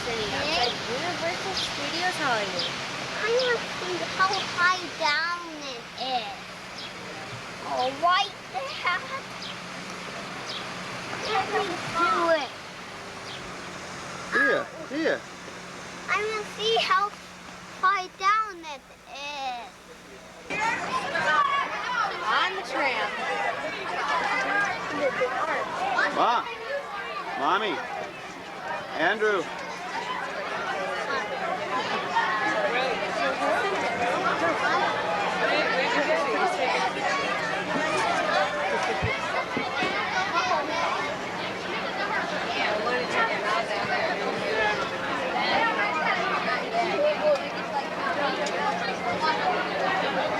City, outside Universal Studios Hollywood. I want to see how high down it is. Oh, right there. Let me do it. Yeah. I want to see how high down it is. On the tram. Ma. Mommy. Andrew.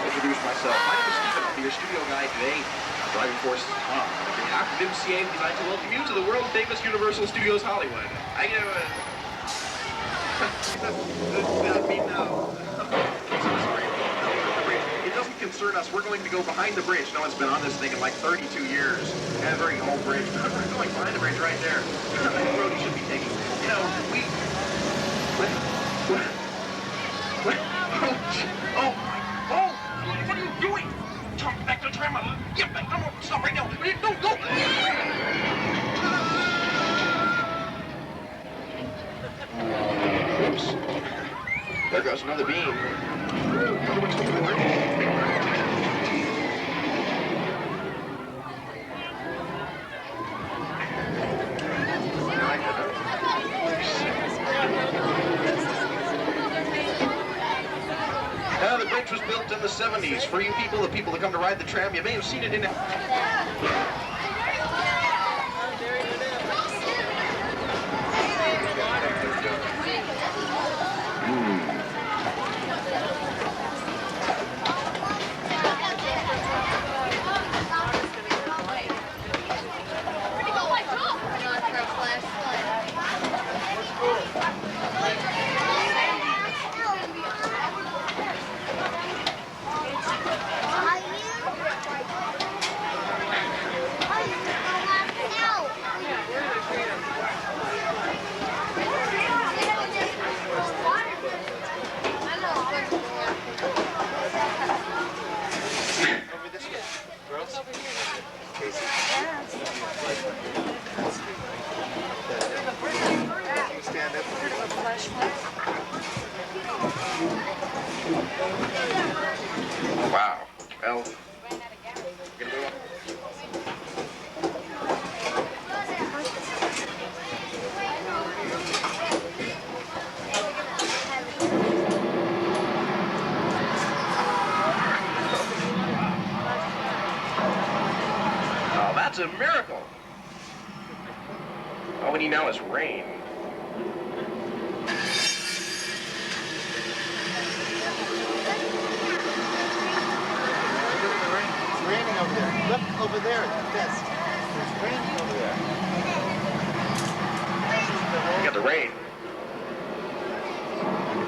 Introduce myself. My name is Stephen. I'll be your studio guide today. Driving force is Tom. On behalf of MCA, we'd like to welcome you to the world famous Universal Studios Hollywood. I give it. Not me now. So sorry. It doesn't concern us. We're going to go behind the bridge. No one's been on this thing in like 32 years. And a very old bridge. We're going behind the bridge right there. The road you should be taking. You know, we. What are you doing? Jump back to the tram. Get back. Come on. Stop right now. Go. Oops. There goes another beam. The bridge was built in the 70s. For you people, the people that come to ride the tram, you may have seen it in it. Wow. Well, oh, that's a miracle. All we need now is rain. Look over there at the desk. There's rain over there. You got the rain.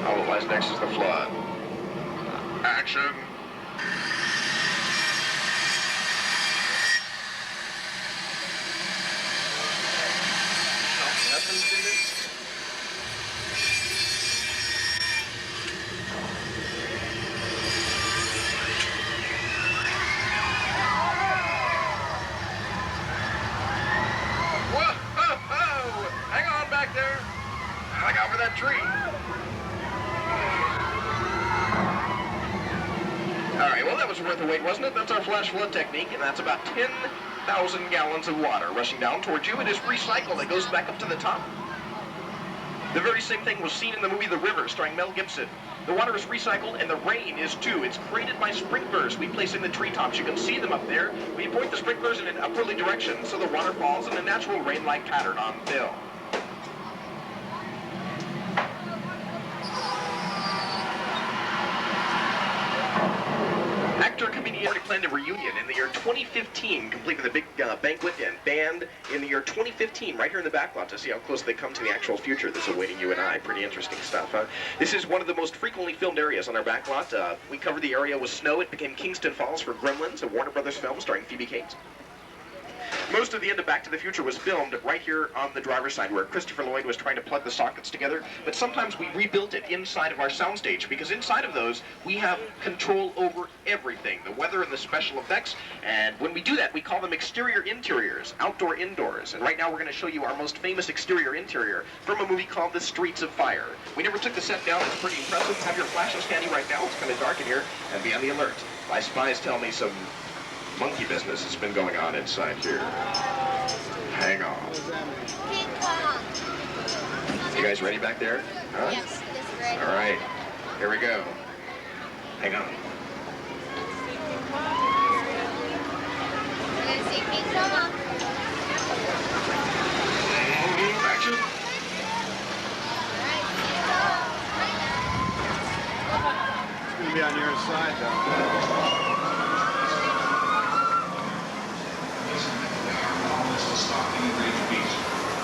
All that lies next is the flood. Action. Nothing to this. Hang on for that tree. All right, well, that was worth the wait, wasn't it? That's our flash flood technique, and that's about 10,000 gallons of water rushing down towards you. It is recycled. It goes back up to the top. The very same thing was seen in the movie The River, starring Mel Gibson. The water is recycled, and the rain is too. It's created by sprinklers we place in the treetops. You can see them up there. We point the sprinklers in an upwardly direction, so the water falls in a natural rain-like pattern on film. Actor, comedian, planned a reunion in the year 2015, complete with a big banquet and band in the year 2015, right here in the Backlot, to see how close they come to the actual future that's awaiting you and I. Pretty interesting stuff, huh? This is one of the most frequently filmed areas on our Backlot. We covered the area with snow. It became Kingston Falls for Gremlins, a Warner Brothers film starring Phoebe Cates. Most of the end of Back to the Future was filmed right here on the driver's side where Christopher Lloyd was trying to plug the sockets together, but sometimes we rebuilt it inside of our soundstage because inside of those we have control over everything, the weather and the special effects, and when we do that we call them exterior interiors, outdoor indoors, and right now we're going to show you our most famous exterior interior from a movie called The Streets of Fire. We never took the set down, it's pretty impressive. Have your flashes handy right now, it's kind of dark in here, and be on the alert. My spies tell me some monkey business has been going on inside here. Hang on. King Kong. You guys ready back there? Huh? Yes, it's ready. All right, here we go. Hang on. We're gonna see King Kong. Action. It's going to be on your side, though.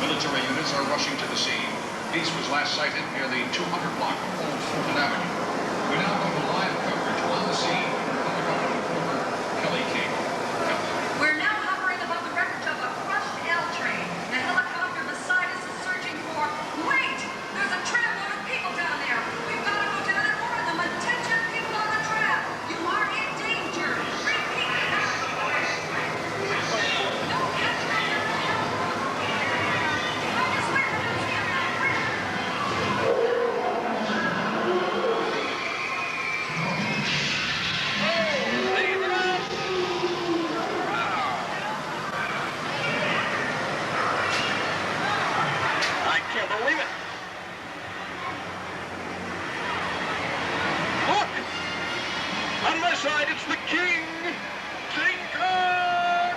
Military units are rushing to the scene. Peace was last sighted near the 200 block of Old Fulton Avenue. We now go to live coverage on the scene. Reporter Kelly King. We're now hovering above the wreckage of a crushed L train. The helicopter beside us is searching for... Wait! There's a tramload of people down there. We've got to go down and board them. Attention, people on the tram. You are in danger. Repeat. Don't catch me. I can't believe it. Look! On my side, it's the king! King Kong!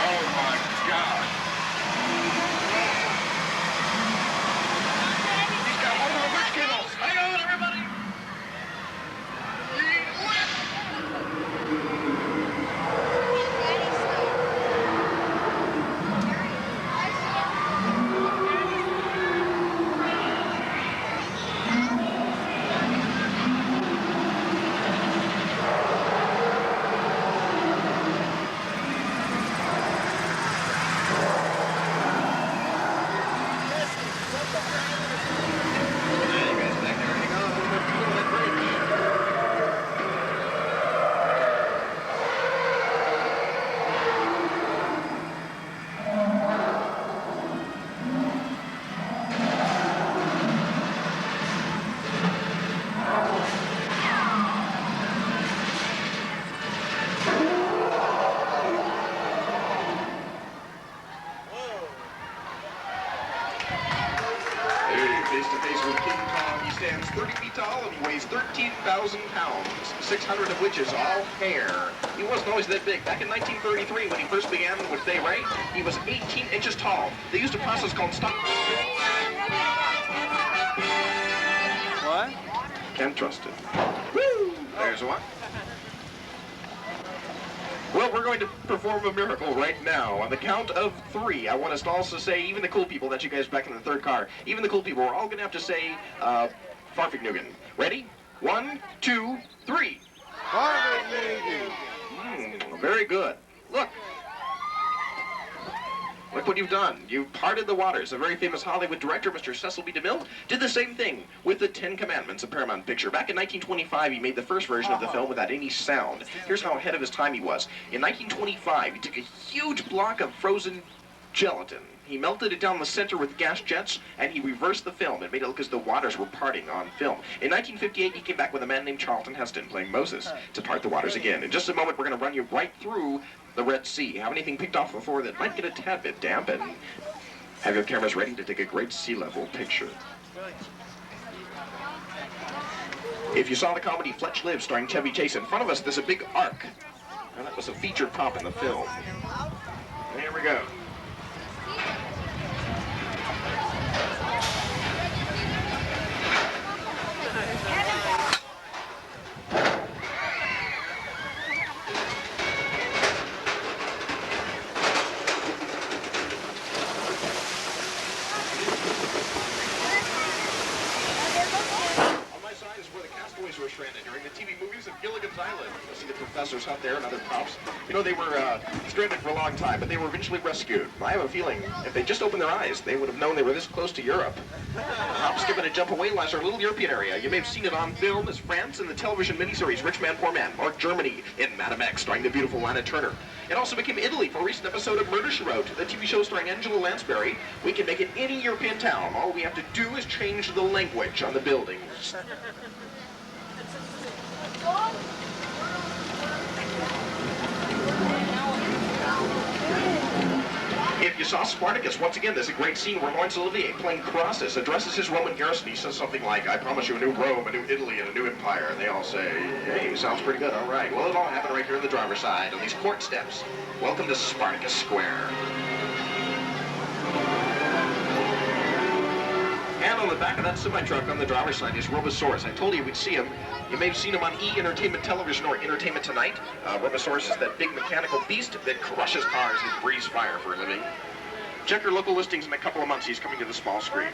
Oh my God. He's got one more wish kennels. Hang on, everybody. Face to face with King Kong. He stands 30 feet tall and weighs 13,000 pounds, 600 of which is all hair. He wasn't always that big. Back in 1933, when he first began with Day Ray, he was 18 inches tall. They used a process called stop. What? Can't trust it. Woo! There's one. Well, we're going to perform a miracle right now. On the count of 3, I want us to also say, even the cool people, that's you guys back in the third car, even the cool people, we're all going to have to say, Farfignugan. Ready? 1, 2, 3. Very good. Look. Look what you've done. You've parted the waters. A very famous Hollywood director, Mr. Cecil B. DeMille, did the same thing with the 10 Commandments, a Paramount picture. Back in 1925, he made the first version of the film without any sound. Here's how ahead of his time he was. In 1925, he took a huge block of frozen gelatin. He melted it down the center with gas jets, and he reversed the film and made it look as though waters were parting on film. In 1958, he came back with a man named Charlton Heston playing Moses to part the waters again. In just a moment, we're going to run you right through the Red Sea. Have anything picked off before that might get a tad bit damp, and have your cameras ready to take a great sea level picture. If you saw the comedy Fletch Lives starring Chevy Chase, in front of us there's a big ark. And that was a featured prop in the film. And here we go. who were stranded during the TV movies of Gilligan's Island. You'll see the professors out there and other props. You know, they were stranded for a long time, but they were eventually rescued. I have a feeling if they just opened their eyes, they would have known they were this close to Europe. Hops given a jump away lies our little European area. You may have seen it on film as France in the television miniseries Rich Man, Poor Man, or Germany in Madame X, starring the beautiful Lana Turner. It also became Italy for a recent episode of Murder, She Wrote, the TV show starring Angela Lansbury. We can make it any European town. All we have to do is change the language on the buildings. If you saw Spartacus, once again, there's a great scene where Laurence Olivier, playing Crassus, addresses his Roman garrison. He says something like, I promise you a new Rome, a new Italy, and a new empire. And they all say, hey, sounds pretty good, all right. Well, it all happened right here on the driver's side, on these court steps. Welcome to Spartacus Square. And on the back of that semi-truck on the driver's side is Robosaurus. I told you we'd see him. You may have seen him on E! Entertainment Television or Entertainment Tonight. Robosaurus is that big mechanical beast that crushes cars and breathes fire for a living. Check your local listings in a couple of months. He's coming to the small screen.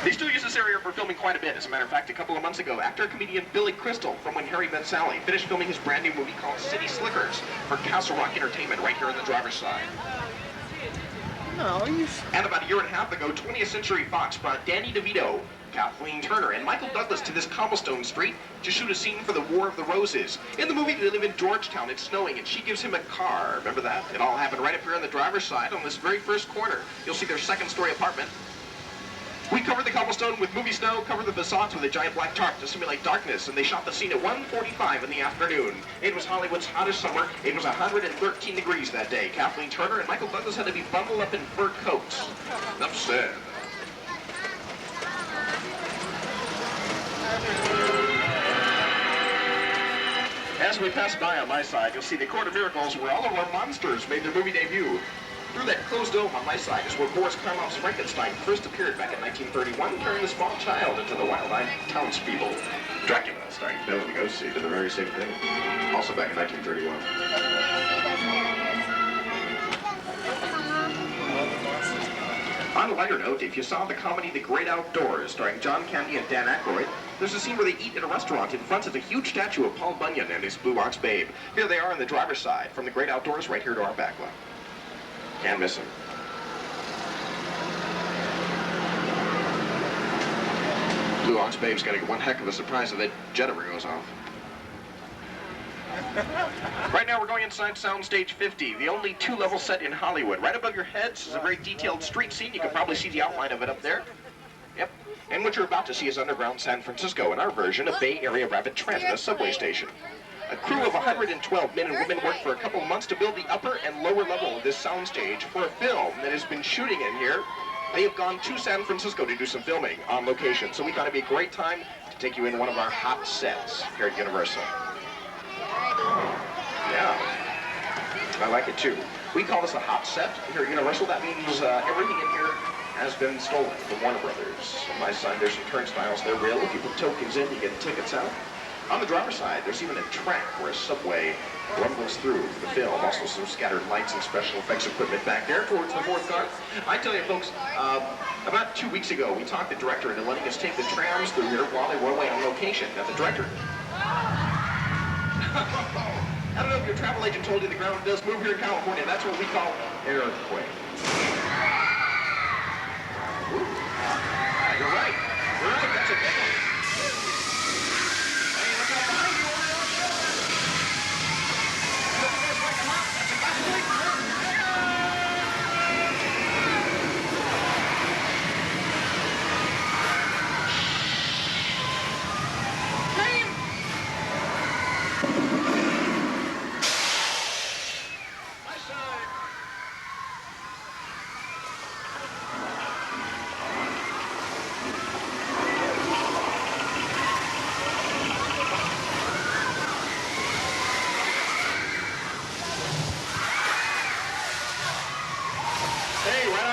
They still use this area for filming quite a bit. As a matter of fact, a couple of months ago, actor-comedian Billy Crystal from When Harry Met Sally finished filming his brand new movie called City Slickers for Castle Rock Entertainment right here on the driver's side. No, you... And about a year and a half ago, 20th Century Fox brought Danny DeVito, Kathleen Turner, and Michael Douglas to this cobblestone street to shoot a scene for the War of the Roses. In the movie, they live in Georgetown. It's snowing, and she gives him a car. Remember that? It all happened right up here on the driver's side on this very first corner. You'll see their second-story apartment. We covered the cobblestone with movie snow, covered the facades with a giant black tarp to simulate darkness, and they shot the scene at 1:45 in the afternoon. It was Hollywood's hottest summer. It was 113 degrees that day. Kathleen Turner and Michael Douglas had to be bundled up in fur coats. Enough said. As we pass by on my side, you'll see the Court of Miracles where all of our monsters made their movie debut. Through that closed dome on my side is where Boris Karloff's Frankenstein first appeared back in 1931, carrying a small child into the wild-eyed townspeople. Dracula, starring Bela Lugosi, did the very same thing. Also back in 1931. On a lighter note, if you saw the comedy The Great Outdoors, starring John Candy and Dan Aykroyd, there's a scene where they eat at a restaurant in front of a huge statue of Paul Bunyan and his Blue Ox Babe. Here they are on the driver's side, from The Great Outdoors right here to our backlot. Can't miss him. Blue Ox Babe's gonna get one heck of a surprise if that jet ever goes off. Right now we're going inside Soundstage 50, the only two-level set in Hollywood. Right above your heads is a very detailed street scene. You can probably see the outline of it up there. Yep. And what you're about to see is underground San Francisco in our version of Bay Area Rapid Transit, a subway station. A crew of 112 men and women worked for a couple of months to build the upper and lower level of this soundstage for a film that has been shooting in here. They have gone to San Francisco to do some filming on location, so we thought it'd be a great time to take you in one of our hot sets here at Universal. Yeah, I like it too. We call this a hot set here at Universal. That means everything in here has been stolen from Warner Brothers. On my side, there's some turnstiles. They're real. If you put tokens in, you get tickets out. On the driver's side, there's even a track where a subway rumbles through the film. Also some scattered lights and special effects equipment back there towards the fourth car. I tell you folks, about 2 weeks ago, we talked the director into letting us take the trams through here while they were away on location. Now the director... I don't know if your travel agent told you the ground does move here in California. That's what we call an earthquake. Ooh. You're right. You're right. That's a big one. Hey, look out behind you over there. Look at this. Wake them up. That's a earthquake.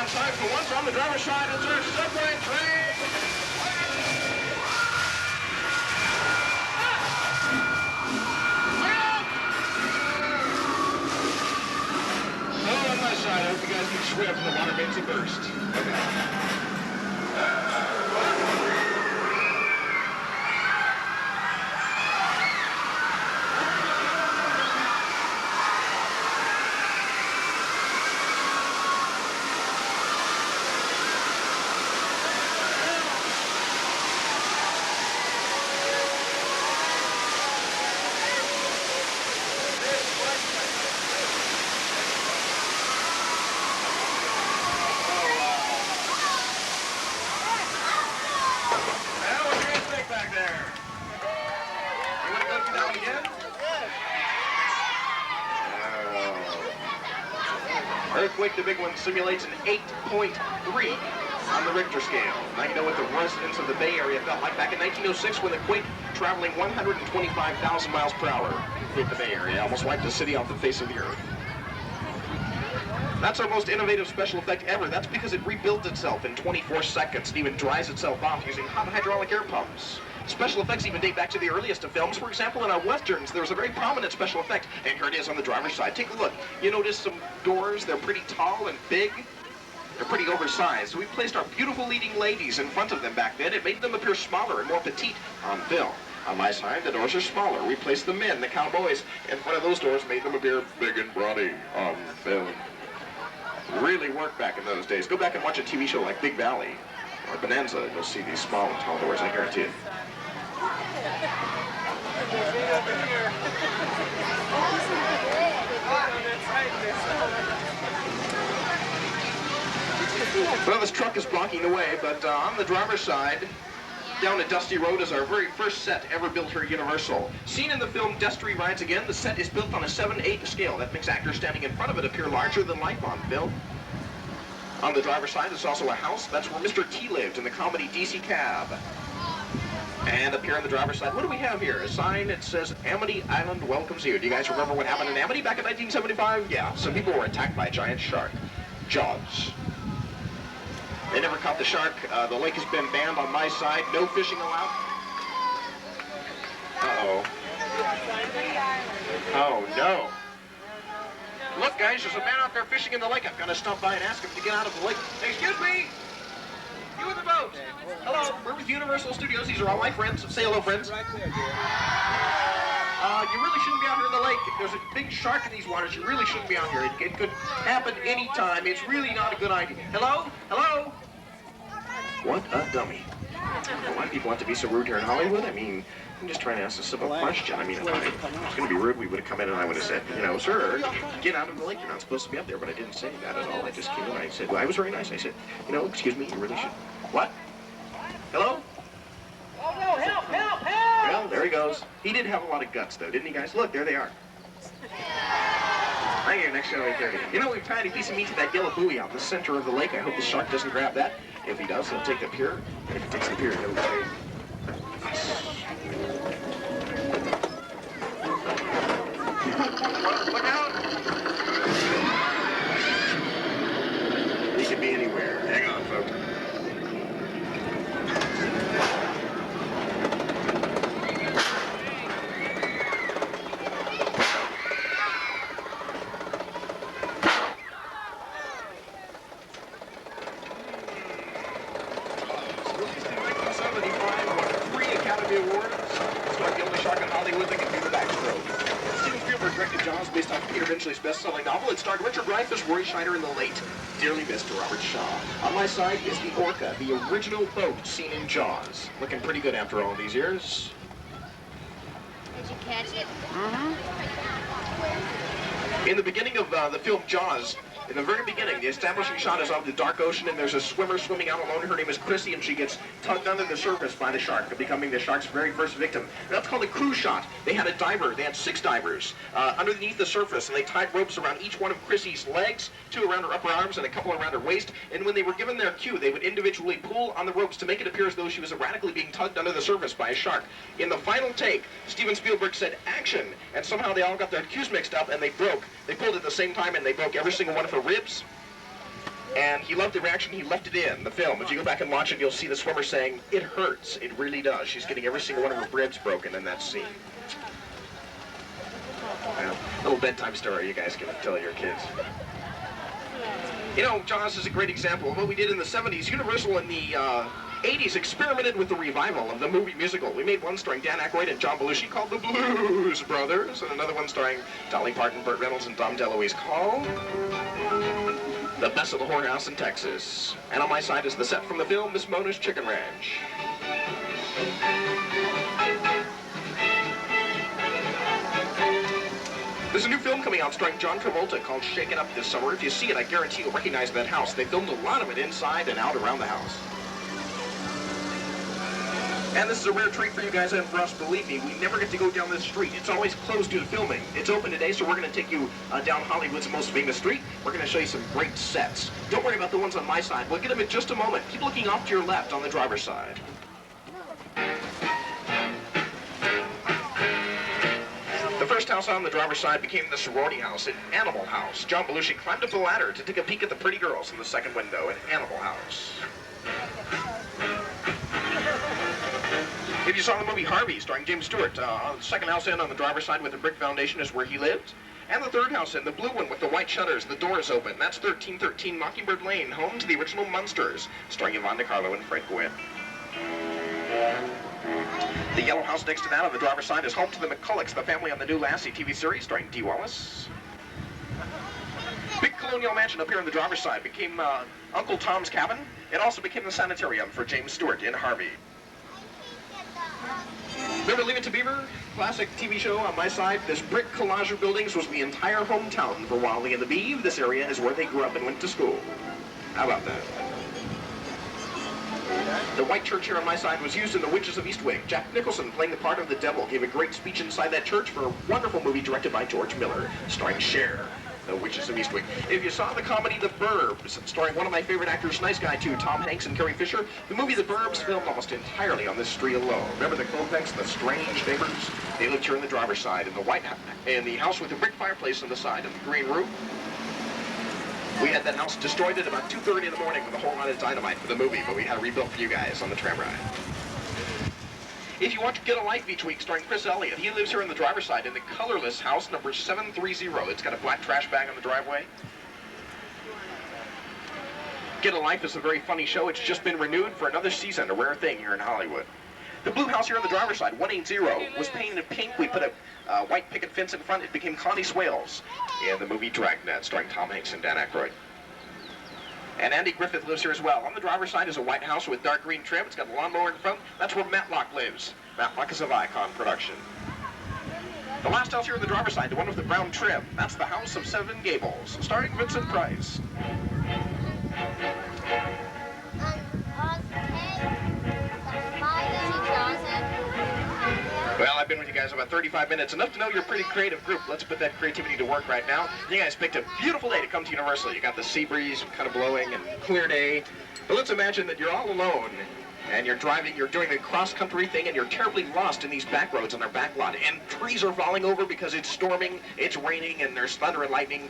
Time for once on the driver's side, it's our subway train. Oh, on my side, I hope you guys can swim. The water makes it burst. Okay. earthquake, the big one, simulates an 8.3 on the Richter scale. Now you know what the residents of the Bay Area felt like back in 1906 when the quake, traveling 125,000 miles per hour, hit the Bay Area. Almost wiped the city off the face of the earth. That's our most innovative special effect ever. That's because it rebuilds itself in 24 seconds and even dries itself off using hot hydraulic air pumps. Special effects even date back to the earliest of films. For example, in our westerns, there was a very prominent special effect, and here it is on the driver's side. Take a look. You notice some doors, they're pretty tall and big. They're pretty oversized. We placed our beautiful leading ladies in front of them back then. It made them appear smaller and more petite on film. On my side, the doors are smaller. We placed the men, the cowboys, in front of those doors, made them appear big and brawny on film. Really worked back in those days. Go back and watch a TV show like Big Valley or Bonanza. You'll see these small and tall doors, I guarantee it. Well, this truck is blocking the way, but on the driver's side, down a dusty road is our very first set ever built here at Universal. Seen in the film Destry Rides Again, the set is built on a 7/8 scale. That makes actors standing in front of it appear larger than life on film. On the driver's side is also a house. That's where Mr. T lived in the comedy DC Cab. And up here on the driver's side, what do we have here? A sign that says Amity Island welcomes you. Do you guys remember what happened in Amity back in 1975? Yeah, some people were attacked by a giant shark. Jaws. They never caught the shark. The lake has been banned on my side. No fishing allowed. Uh-oh. Oh, no. Look, guys, there's a man out there fishing in the lake. I've got to stop by and ask him to get out of the lake. Excuse me! You in the boat? Hello, we're with Universal Studios. These are all my friends. Say hello, friends. Right there, dear. You really shouldn't be out here in the lake. There's a big shark in these waters. You really shouldn't be out here. It could happen anytime. It's really not a good idea. Hello? Hello? What a dummy. Why do people have to be so rude here in Hollywood? I mean, I'm just trying to ask a simple question. I mean, if I was going to be rude, we would have come in and I would have said, you know, sir, get out of the lake. You're not supposed to be up there. But I didn't say that at all. I just came in and I said, well, I was very nice. I said, you know, excuse me, you really should. What? Hello? Oh no, help, help, help! Well, there he goes. He did have a lot of guts, though, didn't he, guys? Look, there they are. Thank you, next show 8:30. You know, we've tied a piece of meat to that yellow buoy out in the center of the lake. I hope the shark doesn't grab that. If he does, he'll take the pier. And if he takes the pier, he'll say, look out! He could be anywhere. Hang on, folks. Best-selling novel. It starred Richard Dreyfuss, Roy Scheider, and the late, dearly missed Robert Shaw. On my side is the Orca, the original boat seen in Jaws. Looking pretty good after all these years. Did you catch it? In the beginning of the film Jaws, in the very beginning, the establishing shot is of the dark ocean, and there's a swimmer swimming out alone. Her name is Chrissy, and she gets tugged under the surface by the shark, becoming the shark's very first victim. That's called a crew shot. They had a diver. They had 6 divers underneath the surface, and they tied ropes around each one of Chrissy's legs, 2 around her upper arms, and a couple around her waist. And when they were given their cue, they would individually pull on the ropes to make it appear as though she was erratically being tugged under the surface by a shark. In the final take, Steven Spielberg said, action! And somehow they all got their cues mixed up, and they broke. They pulled at the same time, and they broke every single one of her ribs. And he loved the reaction. He left it in the film. If you go back and watch it, you'll see the swimmer saying, it hurts. It really does. She's getting every single one of her ribs broken in that scene. Well, little bedtime story you guys can tell your kids. You know, Jaws is a great example of what we did in the 70s. Universal in the 80s experimented with the revival of the movie musical. We made one starring Dan Aykroyd and John Belushi called The Blues Brothers, and another one starring Dolly Parton, Burt Reynolds, and Dom DeLuise called The Best of the Whorehouse in Texas. And on my side is the set from the film Miss Mona's Chicken Ranch. There's a new film coming out starring John Travolta called Shaken Up this summer. If you see it, I guarantee you'll recognize that house. They filmed a lot of it inside and out around the house. And this is a rare treat for you guys and for us. Believe me, we never get to go down this street. It's always closed due to filming. It's open today, so we're going to take you down Hollywood's most famous street. We're going to show you some great sets. Don't worry about the ones on my side. We'll get them in just a moment. Keep looking off to your left on the driver's side. The first house on the driver's side became the sorority house, an Animal House. John Belushi climbed up the ladder to take a peek at the pretty girls in the second window, an Animal House. If you saw the movie Harvey, starring James Stewart, the second house in on the driver's side with the brick foundation is where he lived. And the third house in, the blue one with the white shutters, the doors open. That's 1313 Mockingbird Lane, home to the original Munsters, starring Yvonne DiCarlo and Fred Gwynne. The yellow house next to that on the driver's side is home to the McCullochs, the family on the new Lassie TV series, starring Dee Wallace. Big colonial mansion up here on the driver's side became Uncle Tom's cabin. It also became the sanitarium for James Stewart in Harvey. Remember Leave It to Beaver? Classic TV show on my side. This brick collage of buildings was the entire hometown for Wally and the Beav. This area is where they grew up and went to school. How about that? The white church here on my side was used in The Witches of Eastwick. Jack Nicholson, playing the part of the devil, gave a great speech inside that church for a wonderful movie directed by George Miller, starring Cher. The Witches of Eastwick. If you saw the comedy The Burbs, starring one of my favorite actors, Nice Guy too, Tom Hanks and Carrie Fisher, the movie The Burbs filmed almost entirely on this street alone. Remember the Klopeks, the strange neighbors? They lived here on the driver's side in the house with the brick fireplace on the side and the green roof. We had that house destroyed at about 2:30 in the morning with a whole lot of dynamite for the movie, but we had it rebuilt for you guys on the tram ride. If you watch Get a Life each week, starring Chris Elliott, he lives here on the driver's side in the colorless house number 730. It's got a black trash bag on the driveway. Get a Life is a very funny show. It's just been renewed for another season, a rare thing here in Hollywood. The blue house here on the driver's side, 180, was painted pink. We put a white picket fence in front. It became Connie Swales in the movie Dragnet, starring Tom Hanks and Dan Aykroyd. And Andy Griffith lives here as well. On the driver's side is a white house with dark green trim. It's got a lawnmower in front. That's where Matlock lives. Matlock is a Viacom production. The last house here on the driver's side, the one with the brown trim, that's the House of Seven Gables, starring Vincent Price. Well, I've been with you guys about 35 minutes. Enough to know you're a pretty creative group. Let's put that creativity to work right now. You guys picked a beautiful day to come to Universal. You got the sea breeze kind of blowing and clear day. But let's imagine that you're all alone and you're driving, you're doing a cross-country thing, and you're terribly lost in these back roads on our back lot. And trees are falling over because it's storming, it's raining, and there's thunder and lightning.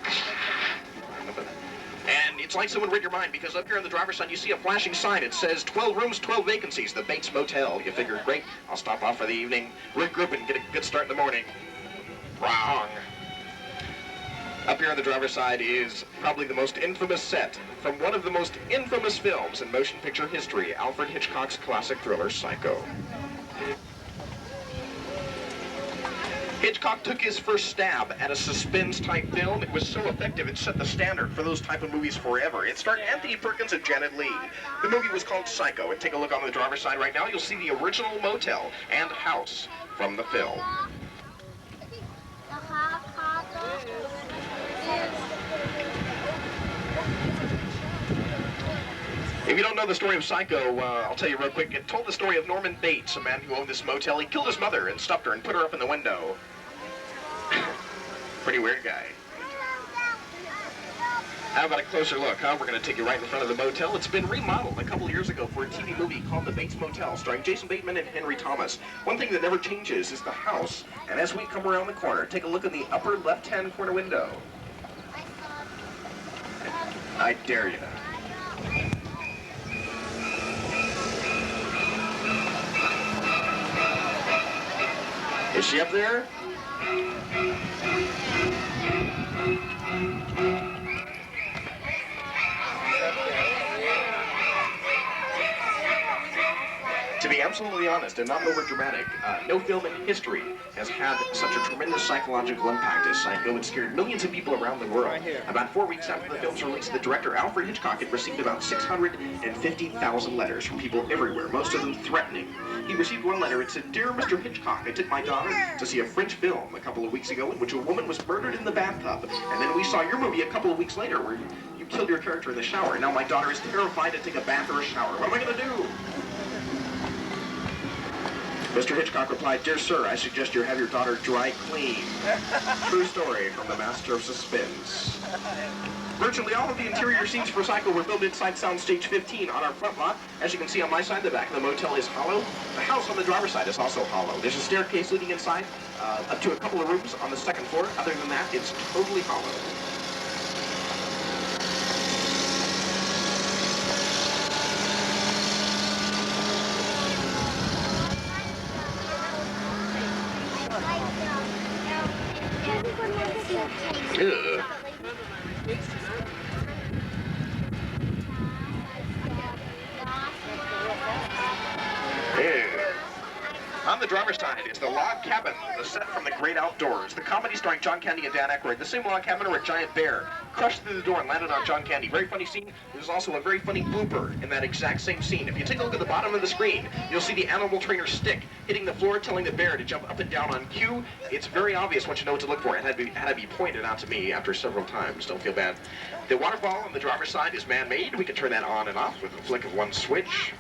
And it's like someone read your mind, because up here on the driver's side you see a flashing sign. It says 12 rooms, 12 vacancies, the Bates Motel. You figure, great, I'll stop off for the evening, regroup and get a good start in the morning. Wrong. Up here on the driver's side is probably the most infamous set from one of the most infamous films in motion picture history, Alfred Hitchcock's classic thriller, Psycho. Hitchcock took his first stab at a suspense-type film. It was so effective, it set the standard for those type of movies forever. It starred Anthony Perkins and Janet Leigh. The movie was called Psycho, and take a look on the driver's side right now. You'll see the original motel and house from the film. If you don't know the story of Psycho, I'll tell you real quick. It told the story of Norman Bates, a man who owned this motel. He killed his mother and stuffed her and put her up in the window. Pretty weird guy. How about a closer look, huh? We're going to take you right in front of the motel. It's been remodeled a couple of years ago for a TV movie called The Bates Motel, starring Jason Bateman and Henry Thomas. One thing that never changes is the house. And as we come around the corner, take a look in the upper left-hand corner window. I dare you. Is she up there? To be absolutely honest and not overdramatic, no film in history has had such a tremendous psychological impact as Psycho. It scared millions of people around the world. About 4 weeks after the film's release, the director, Alfred Hitchcock, had received about 650,000 letters from people everywhere, most of them threatening. He received one letter. It said, "Dear Mr. Hitchcock, I took my daughter to see a French film a couple of weeks ago in which a woman was murdered in the bathtub. And then we saw your movie a couple of weeks later where you killed your character in the shower. Now my daughter is terrified to take a bath or a shower. What am I going to do?" Mr. Hitchcock replied, "Dear sir, I suggest you have your daughter dry clean." True story from the master of suspense. Virtually all of the interior scenes for Psycho were filmed inside Soundstage 15 on our front lot. As you can see on my side, the back of the motel is hollow. The house on the driver's side is also hollow. There's a staircase leading inside, up to a couple of rooms on the second floor. Other than that, it's totally hollow. Ugh. On the driver's side is the log cabin, the set from The Great Outdoors. The comedy starring John Candy and Dan Aykroyd. The same log cabin where a giant bear crushed through the door and landed on John Candy. Very funny scene. There's also a very funny blooper in that exact same scene. If you take a look at the bottom of the screen, you'll see the animal trainer's stick hitting the floor, telling the bear to jump up and down on cue. It's very obvious once you know what to look for. It had to be pointed out to me after several times. Don't feel bad. The waterfall on the driver's side is man-made. We can turn that on and off with a flick of one switch.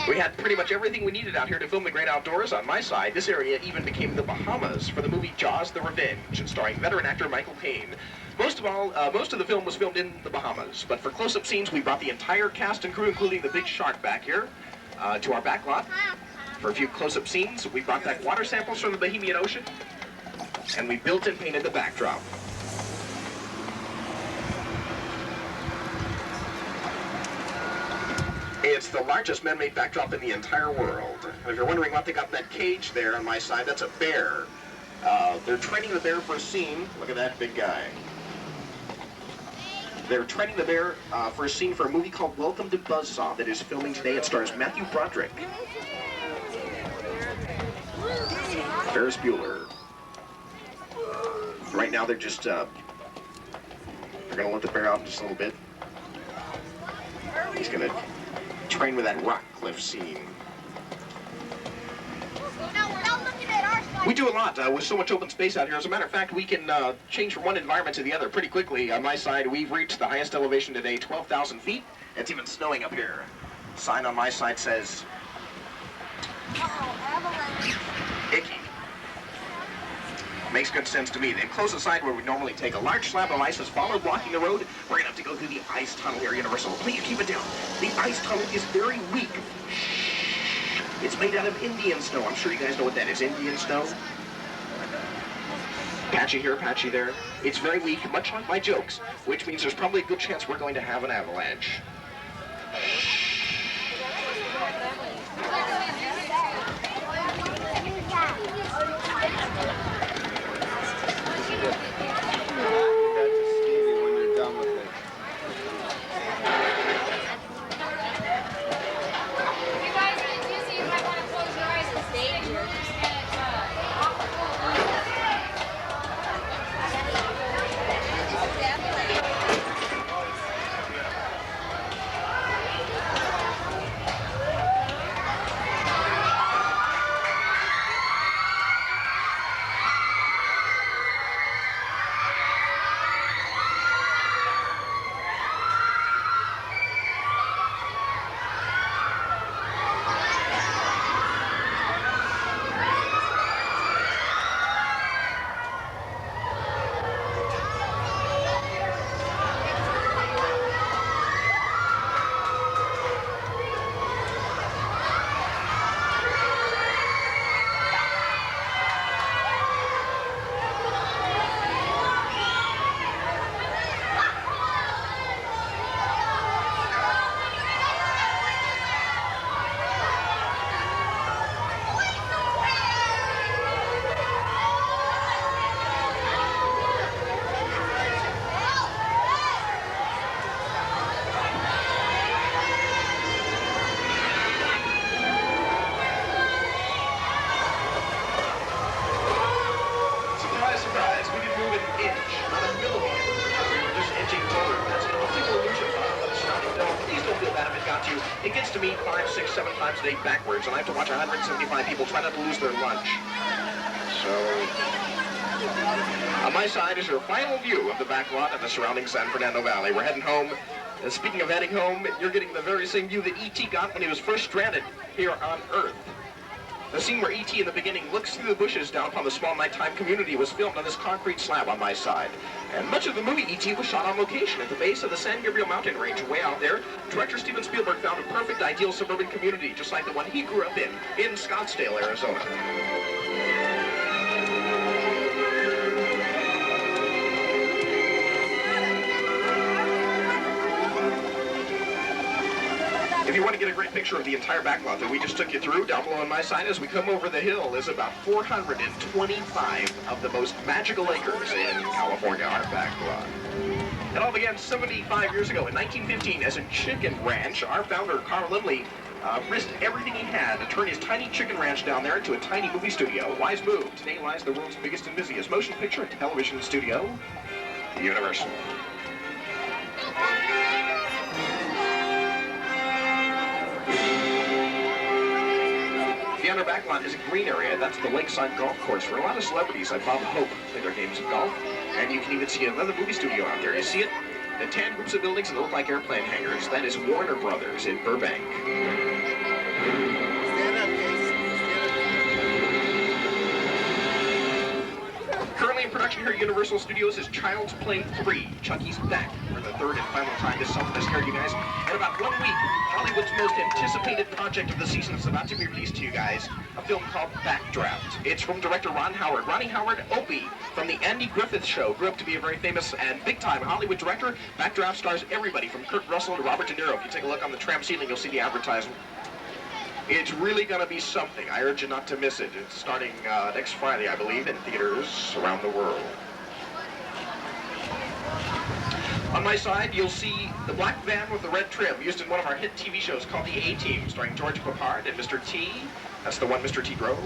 We had pretty much everything we needed out here to film The Great Outdoors. On my side, this area even became the Bahamas for the movie Jaws: The Revenge, starring veteran actor Michael Caine. Most of the film was filmed in the Bahamas, but for close-up scenes, we brought the entire cast and crew, including the big shark back here, to our backlot. For a few close-up scenes, we brought back water samples from the Bohemian Ocean, and we built and painted the backdrop. It's the largest man-made backdrop in the entire world. And if you're wondering what they got in that cage there on my side, that's a bear. They're training the bear for a scene. Look at that big guy. They're training the bear for a scene for a movie called Welcome to Buzzsaw that is filming today. It stars Matthew Broderick, Ferris Bueller. Right now they're just, they're gonna let the bear out just a little bit. He's gonna train with that rock cliff scene. We do a lot with so much open space out here. As a matter of fact, we can change from one environment to the other pretty quickly. On my side, we've reached the highest elevation today, 12,000 feet. It's even snowing up here. Sign on my side says, icky. Makes good sense to me. Then close the side where we normally take a large slab of ice is followed blocking the road. We're gonna have to go through the ice tunnel here, Universal. Please keep it down. The ice tunnel is very weak. It's made out of Indian snow. I'm sure you guys know what that is, Indian snow. Patchy here, patchy there. It's very weak, much like my jokes, which means there's probably a good chance we're going to have an avalanche. It gets to me 5, 6, 7 times a day backwards, and I have to watch 175 people try not to lose their lunch. So, on my side is your final view of the backlot of the surrounding San Fernando Valley. We're heading home. And speaking of heading home, you're getting the very same view that E.T. got when he was first stranded here on Earth. The scene where E.T. in the beginning looks through the bushes down upon the small nighttime community was filmed on this concrete slab on my side. And much of the movie E.T. was shot on location at the base of the San Gabriel mountain range. Way out there, director Steven Spielberg found a perfect, ideal suburban community, just like the one he grew up in Scottsdale, Arizona. If you want to get a great picture of the entire backlot that we just took you through, down below on my side as we come over the hill is about 425 of the most magical acres in California, our backlot. It all began 75 years ago in 1915 as a chicken ranch. Our founder, Carl Lindley, risked everything he had to turn his tiny chicken ranch down there into a tiny movie studio. Wise move. Today lies the world's biggest and busiest motion picture and television studio, Universal. The outer backlot is a green area. That's the lakeside golf course for a lot of celebrities like Bob Hope play their games of golf. And you can even see another movie studio out there. You see it? The tan groups of buildings that look like airplane hangars. That is Warner Brothers in Burbank. Stand up, Casey. Currently in production here at Universal Studios is Child's Play 3, Chucky's Back, for the third and final time to sell this here, you guys. In about 1 week, Hollywood's most anticipated project of the season is about to be released to you guys, a film called Backdraft. It's from director Ron Howard. Ronnie Howard, Opie, from the Andy Griffith Show, grew up to be a very famous and big-time Hollywood director. Backdraft stars everybody from Kurt Russell to Robert De Niro. If you take a look on the tram ceiling, you'll see the advertisement. It's really going to be something. I urge you not to miss it. It's starting next Friday, I believe, in theaters around the world. On my side, you'll see the black van with the red trim used in one of our hit TV shows called The A-Team, starring George Papard and Mr. T. That's the one Mr. T drove.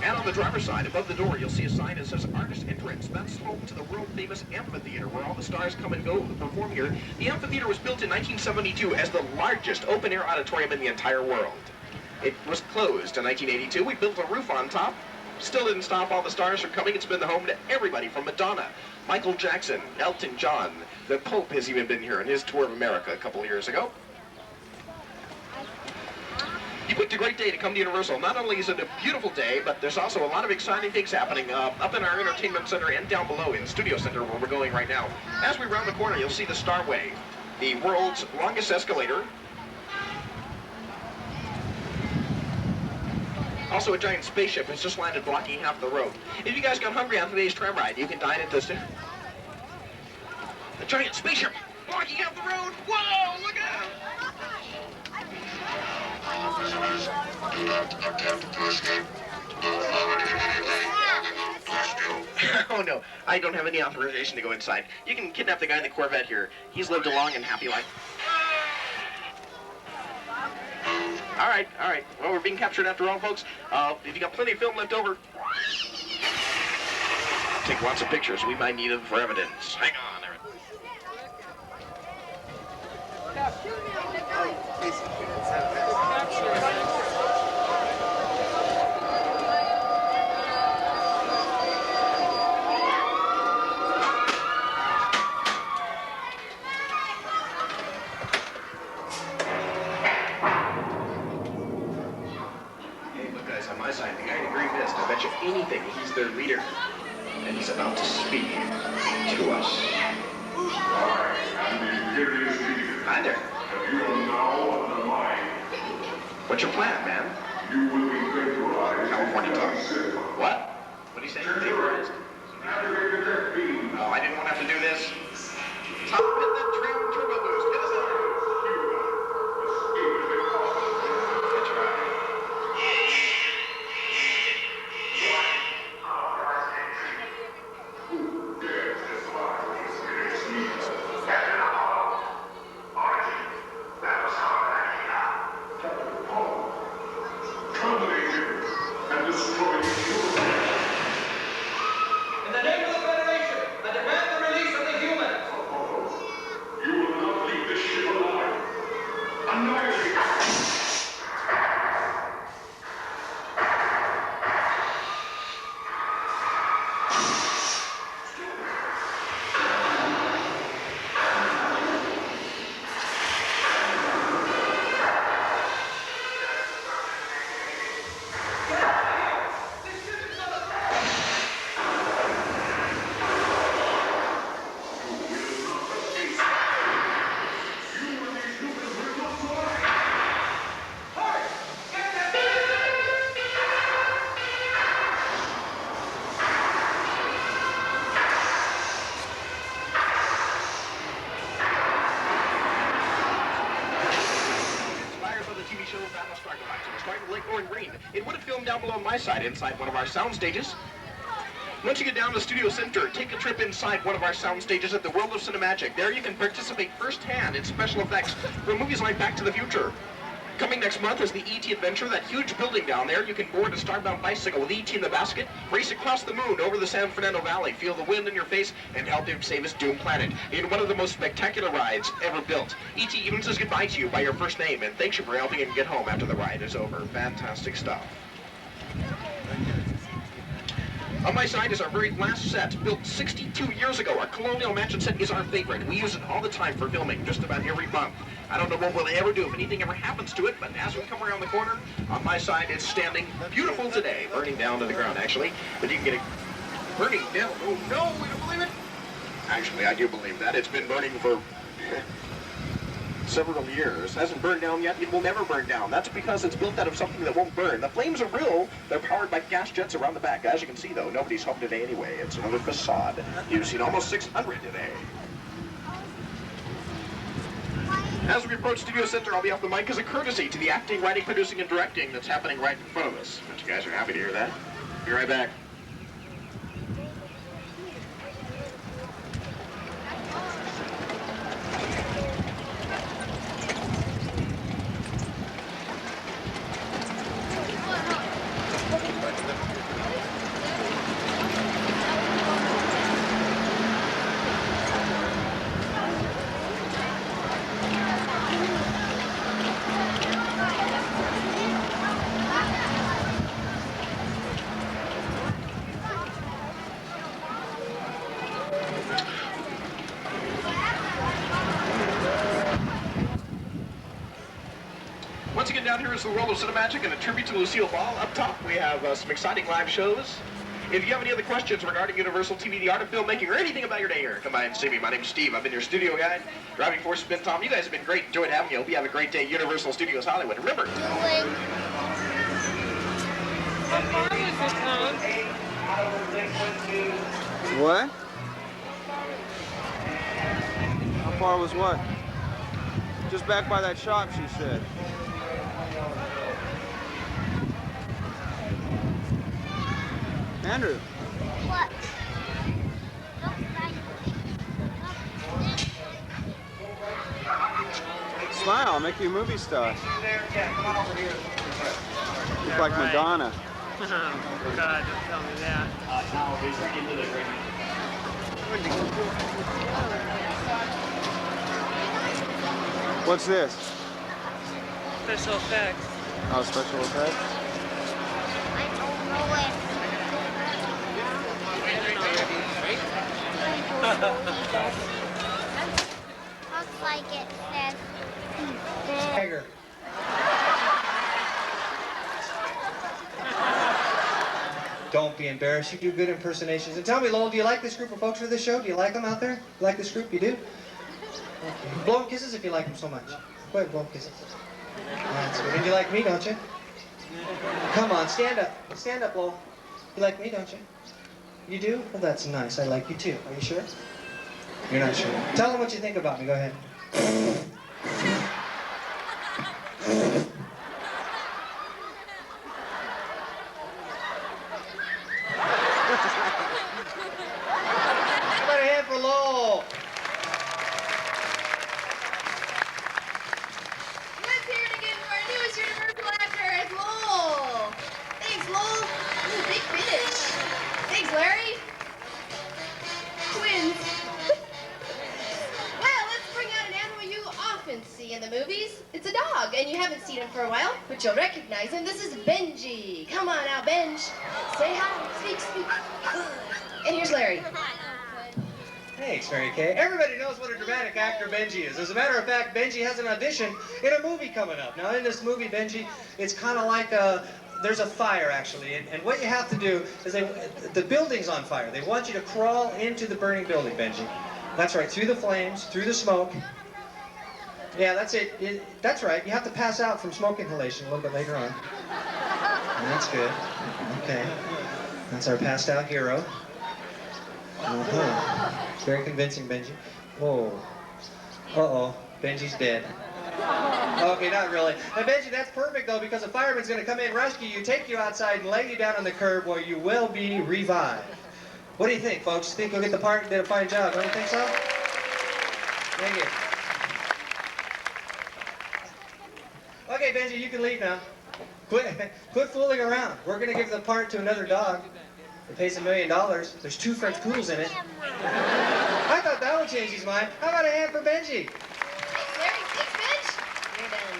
And on the driver's side, above the door, you'll see a sign that says Artist Entrance. That's home to the world-famous amphitheater, where all the stars come and go to perform here. The amphitheater was built in 1972 as the largest open-air auditorium in the entire world. It was closed in 1982. We built a roof on top. Still didn't stop all the stars from coming. It's been the home to everybody from Madonna, Michael Jackson, Elton John. The Pope has even been here on his tour of America a couple of years ago. You picked a great day to come to Universal. Not only is it a beautiful day, but there's also a lot of exciting things happening up in our entertainment center and down below in Studio Center where we're going right now. As we round the corner, you'll see the Starway, the world's longest escalator. Also, a giant spaceship has just landed blocking half the road. If you guys got hungry on today's tram ride, you can dine at this. A giant spaceship blocking half the road. Whoa, look out! Do not attempt to escape. No Oh no, I don't have any authorization to go inside. You can kidnap the guy in the Corvette here. He's lived a long and happy life. All right. Well, we're being captured after all, folks. If you got plenty of film left over, take lots of pictures. We might need them for evidence. Hang on, Aaron. Casey, anything, he's their leader, and he's about to speak to us. Hi there. What's your plan, man? California talk. What? What do you say? Vaporized? Oh, I didn't want to have to do this. Top in the trim turbo boost. Get us there. That's right. In the name of the Federation, it would have filmed down below on my side inside one of our sound stages. Once you get down to the studio center, take a trip inside one of our sound stages at the World of Cinemagic. There you can participate firsthand in special effects for movies like Back to the Future. Coming next month is the E.T. Adventure, that huge building down there. You can board a starbound bicycle with E.T. in the basket, race across the moon over the San Fernando Valley, feel the wind in your face, and help him save his doomed planet in one of the most spectacular rides ever built. E.T. even says goodbye to you by your first name and thanks you for helping him get home after the ride is over. Fantastic stuff. On my side is our very last set, built 62 years ago. Our Colonial Mansion set is our favorite. We use it all the time for filming, just about every month. I don't know what we'll ever do if anything ever happens to it, but as we come around the corner, on my side it's standing beautiful today, burning down to the ground actually, but you can get it burning down. Oh no, we don't believe it? Actually, I do believe that. It's been burning for several years. It hasn't burned down yet. It will never burn down. That's because it's built out of something that won't burn. The flames are real. They're powered by gas jets around the back. As you can see, though, nobody's home today anyway. It's another facade. You've seen almost 600 today. As we approach Studio Center, I'll be off the mic as a courtesy to the acting, writing, producing, and directing that's happening right in front of us. But you guys are happy to hear that. Be right back. Once again, down here is the World of Cinemagic and a tribute to Lucille Ball. Up top, we have some exciting live shows. If you have any other questions regarding Universal TV, the art of filmmaking, or anything about your day here, come by and see me. My name's Steve. I've been your studio guide. Driving force has been Tom. You guys have been great. Enjoyed having you. Hope you have a great day. Universal Studios Hollywood. Remember. What? How far was what? Just back by that shop, she said. Andrew. What? Smile, I'll make you a movie star. Look like Madonna. Oh, God, don't tell me that. What's this? Special effects. Oh, special effects? I don't know it. Looks like it says Tiger. Don't be embarrassed. You do good impersonations. And tell me, Lowell, do you like this group of folks for this show? Do you like them out there? You like this group? You do? Okay. Blow them kisses if you like them so much. Go ahead, blow them kisses. That's good. And you like me, don't you? Come on, stand up. Stand up, Lowell. You like me, don't you? You do? Well, that's nice. I like you too. Are you sure? You're not sure. Tell them what you think about me. Go ahead. Put a hand for Lowell. Let's hear it again for our newest Universal actor. It's Lowell. Thanks, Lowell. This is a big fish. Thanks, Larry. Twins. Well, let's bring out an animal you often see in the movies. It's a dog, and you haven't seen him for a while, but you'll recognize him. This is Benji. Come on now, Benj. Say hi. Speak, speak. Good. And here's Larry. Thanks, Mary Kay. Everybody knows what a dramatic actor Benji is. As a matter of fact, Benji has an audition in a movie coming up. Now, in this movie, Benji, it's kind of like there's a fire, actually. And what you have to do is the building's on fire. They want you to crawl into the burning building, Benji. That's right, through the flames, through the smoke. Yeah, that's it. That's right. You have to pass out from smoke inhalation a little bit later on. That's good. Okay. That's our passed out hero. Uh-huh. Very convincing, Benji. Whoa. Uh-oh. Benji's dead. Okay, not really. Now, Benji, that's perfect, though, because a fireman's going to come in, rescue you, take you outside, and lay you down on the curb where you will be revived. What do you think, folks? Think you'll get the part and did a fine job? Don't you think so? Thank you. Okay, Benji, you can leave now. Quit fooling around. We're going to give the part to another dog. It pays $1 million. There's 2 French poodles in it. I thought that would change his mind. How about a hand for Benji? Larry, thanks, Benj. You're done.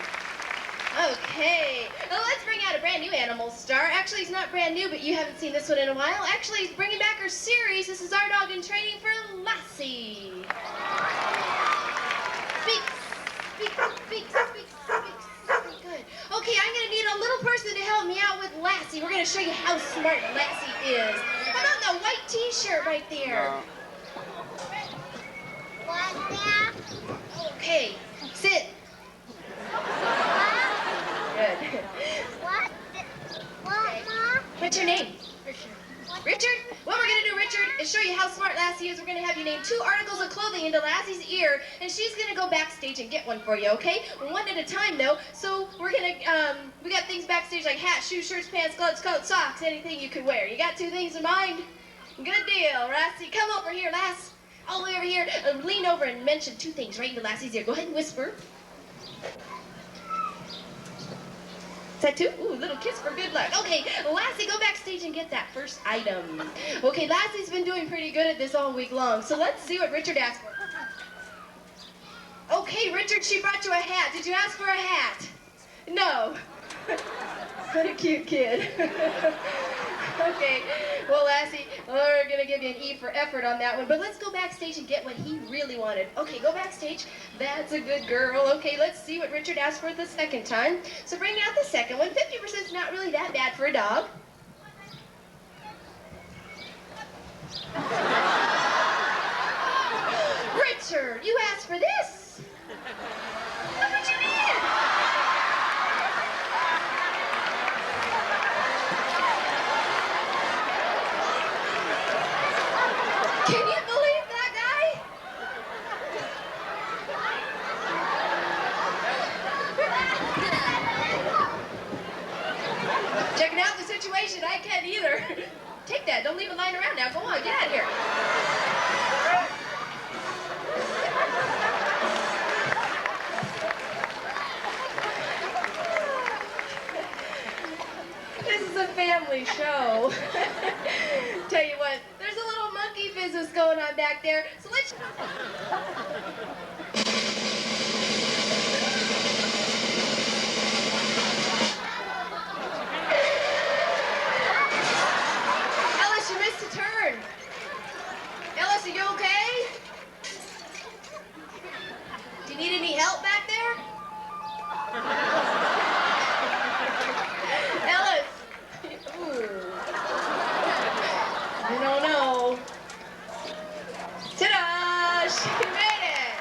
Okay. Well, let's bring out a brand new animal star. Actually, he's not brand new, but you haven't seen this one in a while. Actually, he's bringing back our series. This is our dog in training for Lassie. Speaks. Good. Okay, I'm going to need a little person to help me out with Lassie. We're going to show you how smart Lassie is. How about the white t-shirt right there? What now? Okay, sit. Good. What? What, Mom? What's your name? Richard? What we're going to do, Richard, is show you how smart Lassie is. We're going to have you name 2 articles of clothing into Lassie's ear, and she's going to go backstage and get one for you, okay? One at a time, though. So we're going to, we got things backstage like hats, shoes, shirts, pants, gloves, coats, socks, anything you could wear. You got 2 things in mind? Good deal, Lassie. Come over here, Lass. All the way over here. Lean over and mention 2 things right into Lassie's ear. Go ahead and whisper. Is that 2? Ooh, little kiss for good luck. Okay, Lassie, go backstage and get that first item. Okay, Lassie's been doing pretty good at this all week long, so let's see what Richard asked for. Okay, Richard, she brought you a hat. Did you ask for a hat? No. What a cute kid. Okay, well, Lassie, we're going to give you an E for effort on that one, but let's go backstage and get what he really wanted. Okay, go backstage. That's a good girl. Okay, let's see what Richard asked for the second time. So bring out the second one. 50% is not really that bad for a dog. Richard, you asked for this. What would you mean? Can you believe that guy? Checking out the situation, I can't either. Take that, don't leave it lying around now. Go on, get out of here. This is a family show. Tell you what, there's a little monkey business going on back there, so let's... Ellis, you missed a turn. Ellis, are you okay? Do you need any help back there? Ellis! Ooh. I don't know. Ta-da! She made it!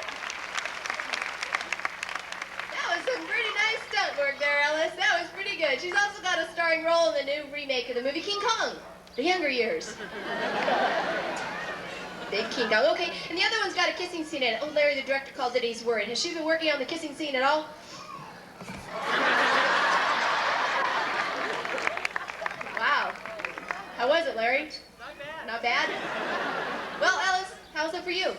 That was some pretty nice stunt work there, Ellis. That was pretty good. She's also got a starring role in the new remake of the movie King Kong, The Younger Years. Big King Kong. Okay, and the other one's got a kissing scene in it. Oh, Larry, the director, called it. He's worried. Has she been working on the kissing scene at all? Wow. How was it, Larry? Not bad. Not bad? Well, Ellis, how's it for you?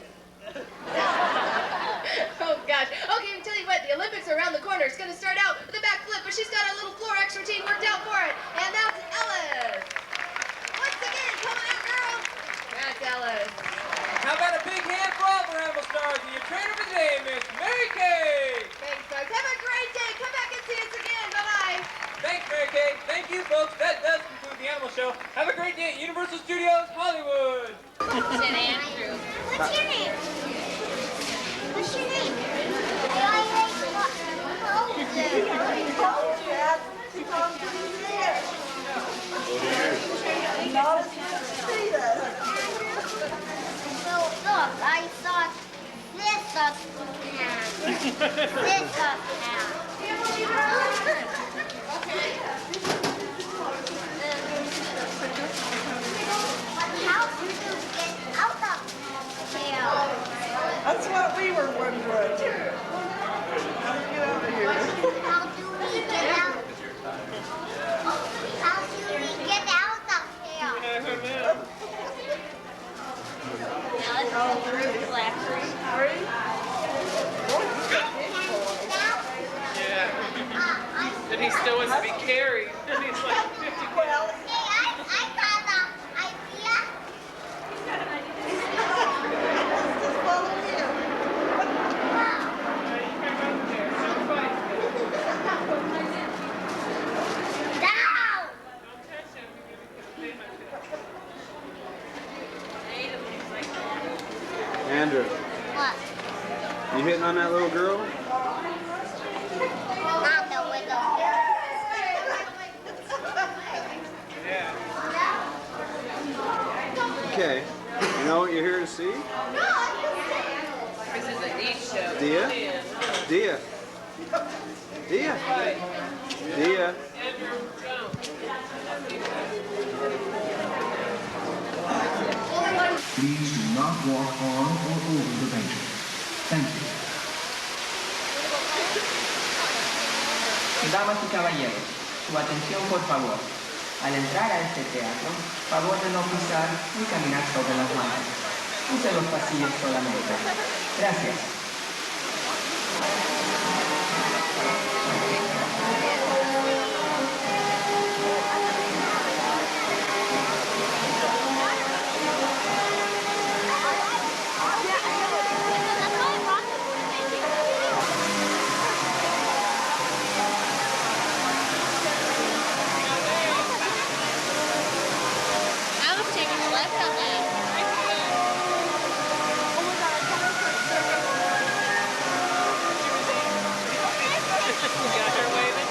Oh, gosh. Okay, I'll tell you what, the Olympics are around the corner. It's going to start out with a backflip, but she's got a little floor X routine worked out for it. And that's Ellis. Once again, come on out, girl. That's Ellis. How about a big hand for all the animal stars and your trainer for the day, Miss Mary Kay? Thanks, folks. Have a great day. Come back and see us again. Bye-bye. Thanks, Mary Kay. Thank you, folks. That does conclude the animal show. Have a great day at Universal Studios Hollywood. What's your name? What's your name? Look, I saw this uptown. This uptown. How do you get out of here? That's what we were wondering. How do we get out? How do we get out of here? Let's go through the factory. Yeah. And he still wants to be carried. And he's like 50 pounds. Hey, I got an idea. Just follow him. Down! Andrew, What? you hitting on that little girl? Not the window. Okay. You know what you're here to see? This is a neat show. Dia? Dia. Dia. Dia. Andrew, don't. Please do not walk on or over the benches. Thank you. Damas y caballeros, su atención por favor. Al entrar a este teatro, favor de no pisar ni caminar sobre las manos. Use los pasillos solamente. Gracias. I was taking a left on that. Got her waving.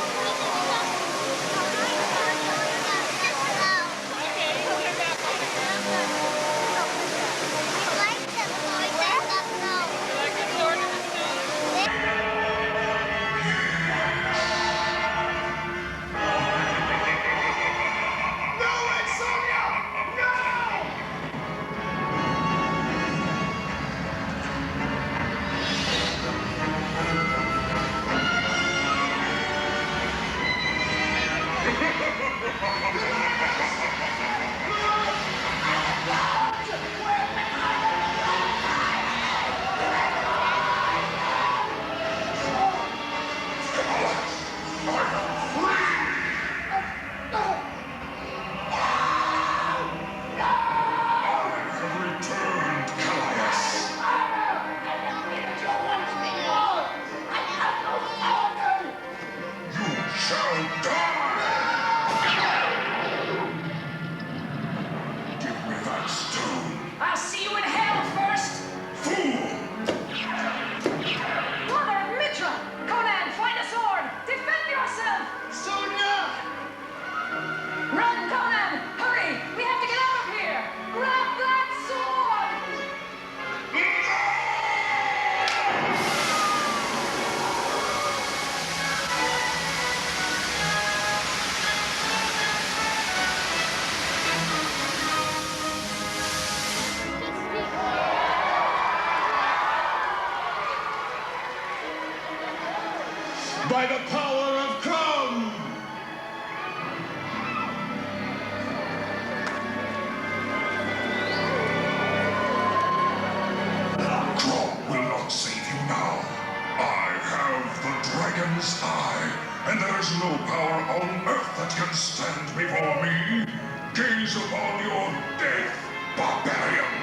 I'll see you in hell first! Mother of Mitra! Conan, find a sword! Defend yourself! Sonia! Run, Conan! Hurry! We have to get out of here! Grab that sword! By the power of Krum! Krum will not save you now. I have the dragon's eye, and there is no power on earth that can stand before me. Gaze upon your death, barbarian.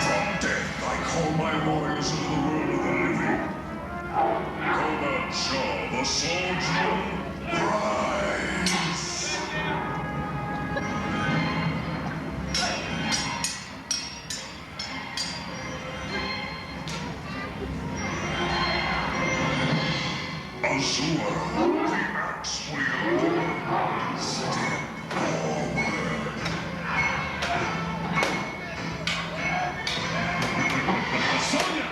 From death I call my warriors into the world of the living. Conan Shaw, the swordsman, rise! Azura, the axe wielder, step forward. Sonia,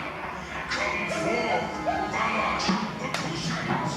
come forth, Backlot, the Cossacks.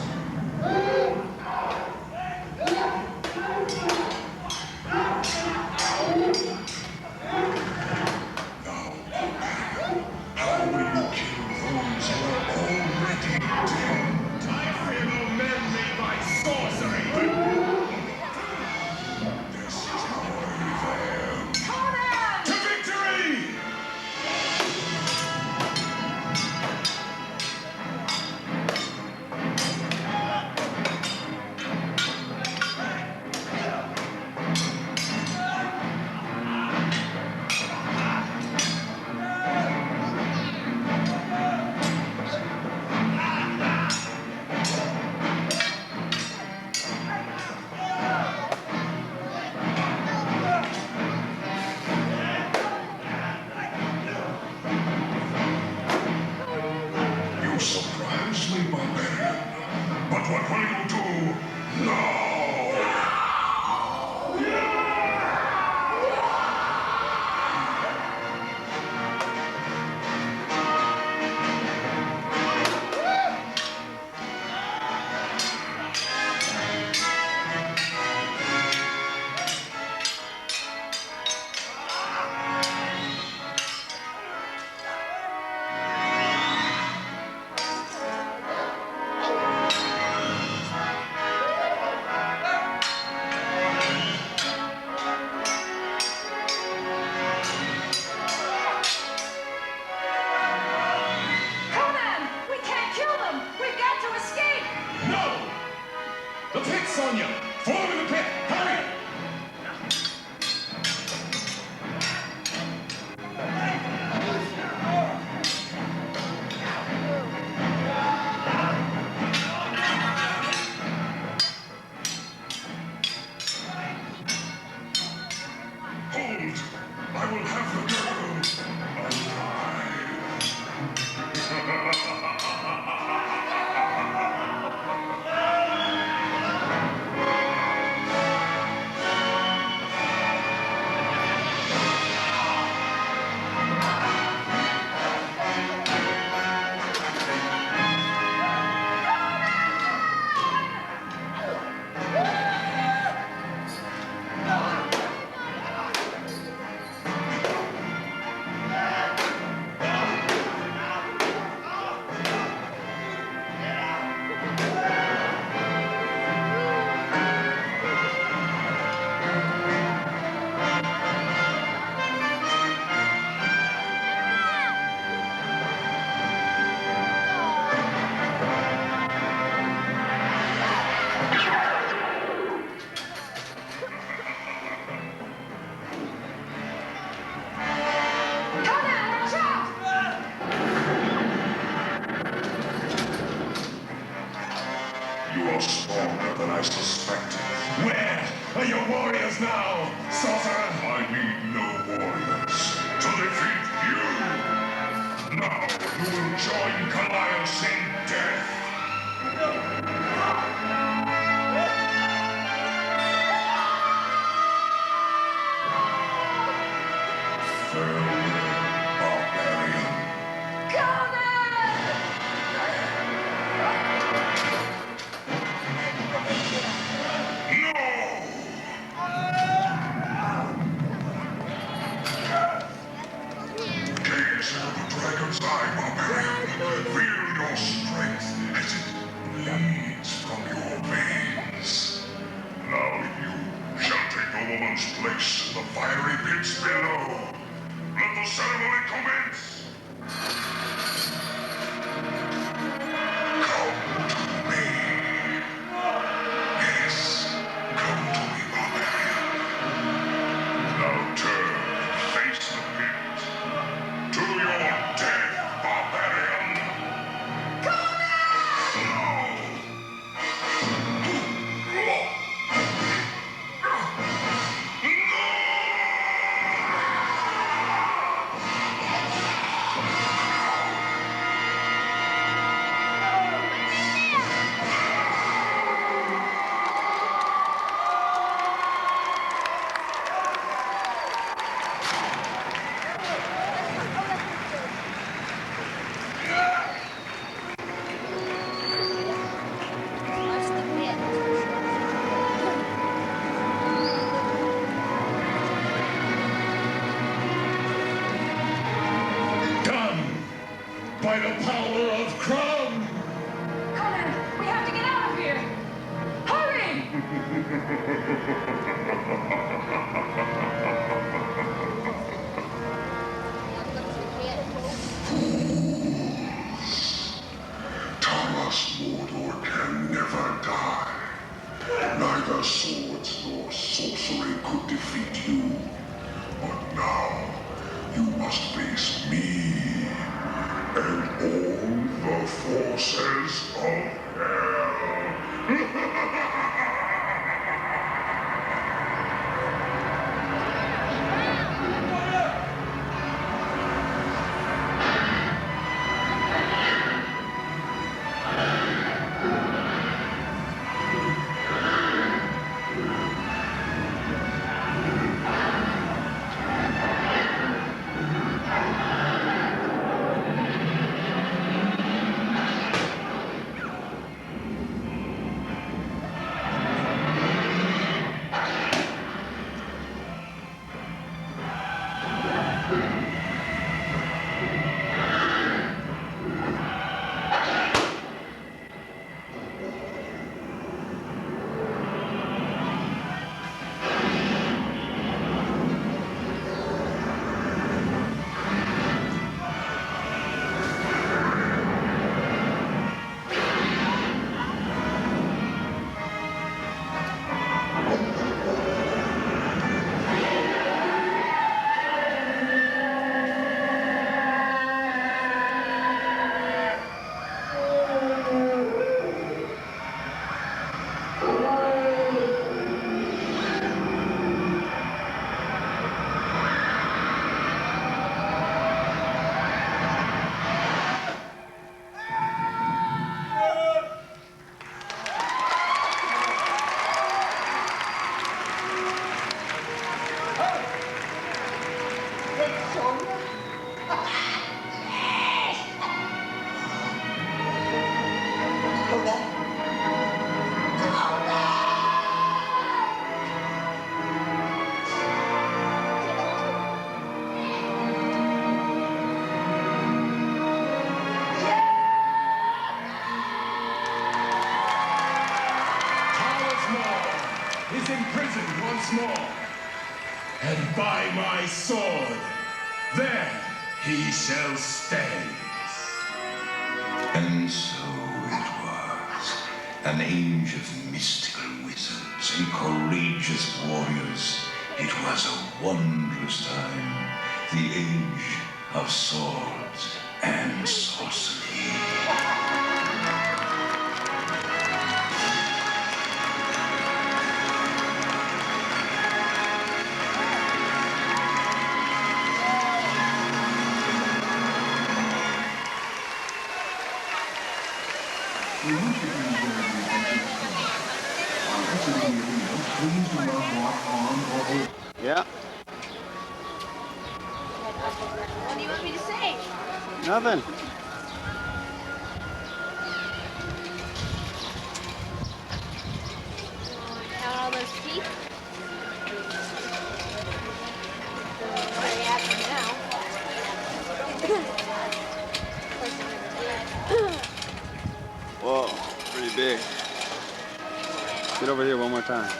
will you do now? Conan! We can't kill them! We've got to escape! No! The pit, Sonia! Follow me to the pit! Hurry! Hold! I will have the girl Conan, watch out! You are stronger than I suspected. Where are your warriors now, sorcerer? I need no warriors to defeat you. Now you will join Callias in death. Farewell, barbarian. Gaze into the dragon's eye, barbarian. Feel your strength as it bleeds from your veins. Now you shall take the woman's place in the fiery pits below. Let the ceremony commence. Come to me. Yes, come to me, barbarian. Now turn and face the pit. To your death, barbarian! By the power of Crown! Conan, we have to get out of here! Hurry! Thomas Mordor can never die. Neither swords nor sorcery could defeat you. But now, you must face me and all the forces of hell. Is imprisoned once more, and by my sword, there he shall stand. And so it was, an age of mystical wizards and courageous warriors. It was a wondrous time, the age of swords and sorcery. Yeah. What do you want me to say? Nothing. Count all those teeth. Very happy now. Whoa, pretty big. Get over here one more time.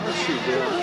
What's she doing?